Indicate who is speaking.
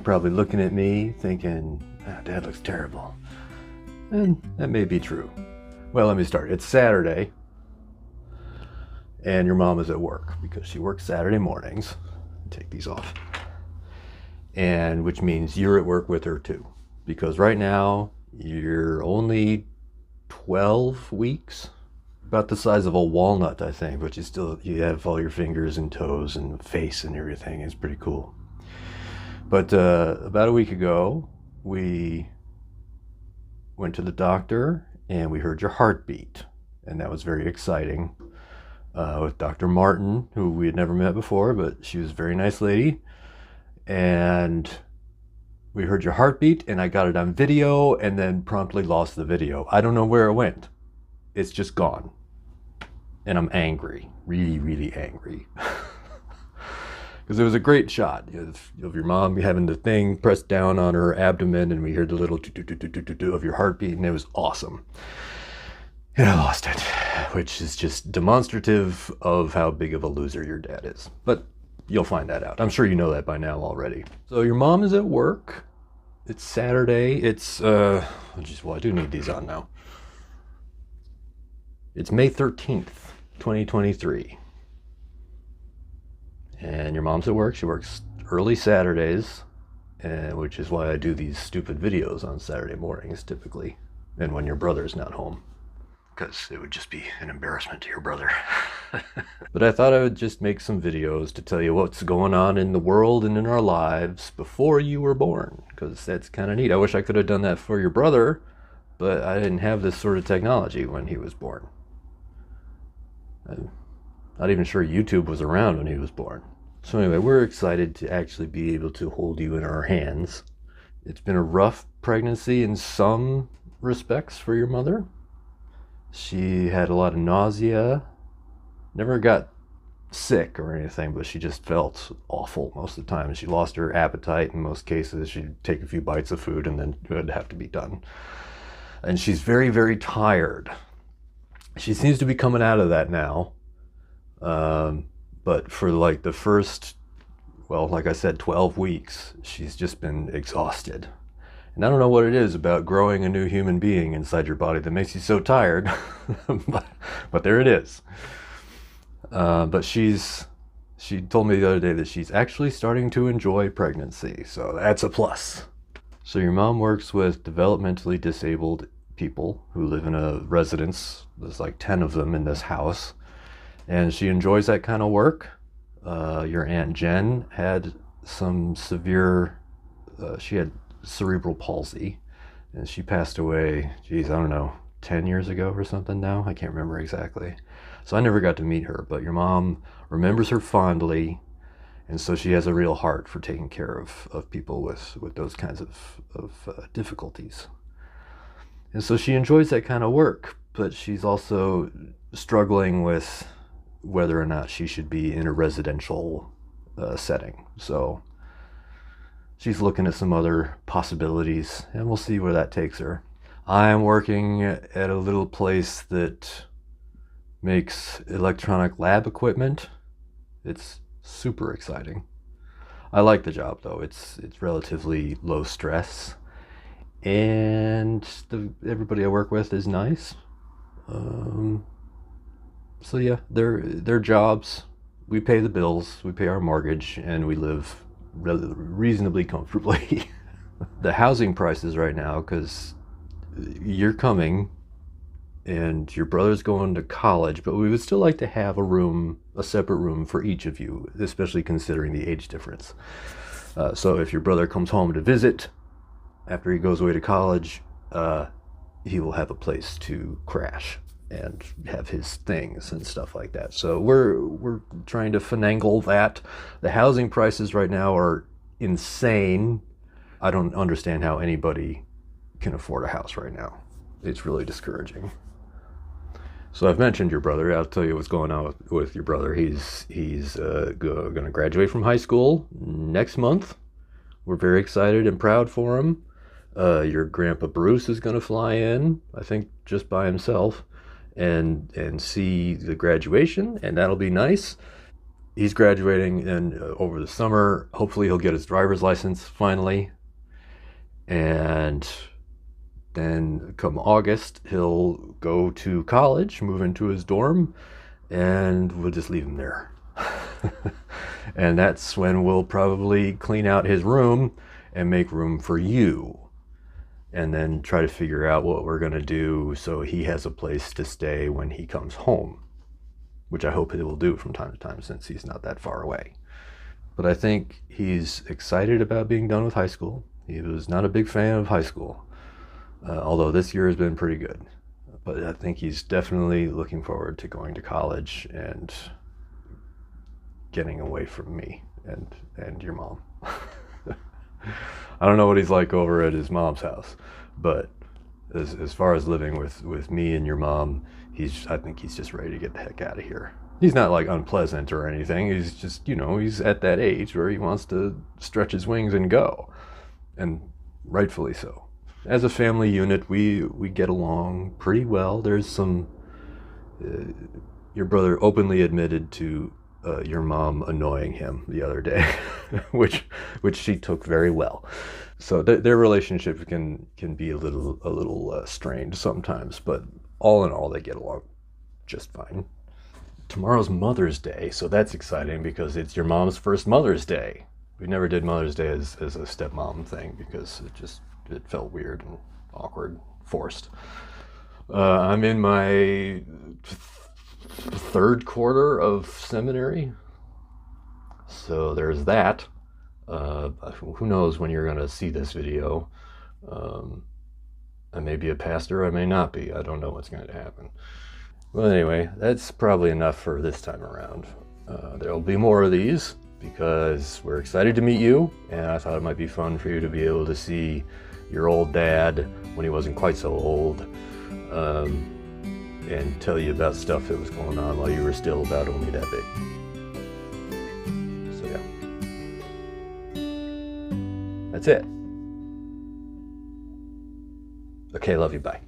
Speaker 1: probably looking at me thinking, oh, Dad looks terrible. And that may be true. Well, let me start. It's Saturday, and your mom is at work because she works Saturday mornings. Take these off. And which means you're at work with her too. Because right now, you're only 12 weeks. About the size of a walnut, I think, but you have all your fingers and toes and face and everything. It's pretty cool. But about a week ago, we went to the doctor and we heard your heartbeat. And that was very exciting. With Dr. Martin, who we had never met before, but she was a very nice lady. And we heard your heartbeat, and I got it on video and then promptly lost the video. I don't know where it went. It's just gone. And I'm angry, really, really angry. Because it was a great shot of your mom having the thing pressed down on her abdomen, and we heard the little do of your heartbeat, and it was awesome. And I lost it, which is just demonstrative of how big of a loser your dad is. But you'll find that out. I'm sure you know that by now already. So your mom is at work. It's Saturday. It's, I do need these on now. It's May 13th, 2023. And your mom's at work. She works early Saturdays, which is why I do these stupid videos on Saturday mornings typically, and when your brother's not home, because it would just be an embarrassment to your brother. But I thought I would just make some videos to tell you what's going on in the world and in our lives before you were born, because that's kind of neat. I wish I could have done that for your brother, but I didn't have this sort of technology when he was born. I'm not even sure YouTube was around when he was born. So anyway, we're excited to actually be able to hold you in our hands. It's been a rough pregnancy in some respects for your mother. She had a lot of nausea, never got sick or anything, but she just felt awful most of the time. She lost her appetite in most cases. She'd take a few bites of food and then it would have to be done. And she's very, very tired. She seems to be coming out of that now. But for like the first, like I said, 12 weeks, she's just been exhausted. And I don't know what it is about growing a new human being inside your body that makes you so tired, but there it is. But she told me the other day that she's actually starting to enjoy pregnancy, so that's a plus. So your mom works with developmentally disabled people who live in a residence. There's like 10 of them in this house, and she enjoys that kind of work. Your Aunt Jen had some severe, she had cerebral palsy, and she passed away, I don't know, 10 years ago or something now. I can't remember exactly. So I never got to meet her, but your mom remembers her fondly, and so she has a real heart for taking care of people with those kinds of difficulties. And so she enjoys that kind of work, but she's also struggling with whether or not she should be in a residential setting. So she's looking at some other possibilities, and we'll see where that takes her. I'm working at a little place that makes electronic lab equipment. It's super exciting. I like the job though. It's relatively low stress, and everybody I work with is nice. So yeah, they're jobs. We pay the bills, we pay our mortgage, and we live reasonably comfortably. The housing prices right now, because you're coming and your brother's going to college, but we would still like to have a separate room for each of you, especially considering the age difference. So if your brother comes home to visit after he goes away to college, he will have a place to crash and have his things and stuff like that. So we're trying to finagle that. The housing prices right now are insane. I don't understand how anybody can afford a house right now. It's really discouraging. So I've mentioned your brother. I'll tell you what's going on with your brother. He's going to graduate from high school next month. We're very excited and proud for him. Your grandpa Bruce is going to fly in, I think just by himself, and see the graduation, and that'll be nice. he's graduating, and over the summer, hopefully he'll get his driver's license finally. And then come August, he'll go to college, move into his dorm, and we'll just leave him there. And that's when we'll probably clean out his room and make room for you. And then try to figure out what we're going to do so he has a place to stay when he comes home, which I hope he will do from time to time since he's not that far away. But I think he's excited about being done with high school. He was not a big fan of high school, although this year has been pretty good. But I think he's definitely looking forward to going to college and getting away from me and your mom. I don't know what he's like over at his mom's house, but as far as living with me and your mom, I think he's just ready to get the heck out of here. He's not like unpleasant or anything. He's just, he's at that age where he wants to stretch his wings and go, and rightfully so. As a family unit, we get along pretty well. There's some, your brother openly admitted to your mom annoying him the other day, which she took very well. So their relationship can be a little strained sometimes, but all in all, they get along just fine. Tomorrow's Mother's Day, so that's exciting because it's your mom's first Mother's Day. We never did Mother's Day as a stepmom thing because it felt weird and awkward, forced. I'm in my third quarter of seminary, so there's that. Who knows when you're going to see this video. I may be a pastor, I may not be. I don't know what's going to happen. Well, anyway, that's probably enough for this time around. There'll be more of these because we're excited to meet you, and I thought it might be fun for you to be able to see your old dad when he wasn't quite so old, and tell you about stuff that was going on while you were still about only that big. So yeah. That's it. Okay, love you, bye.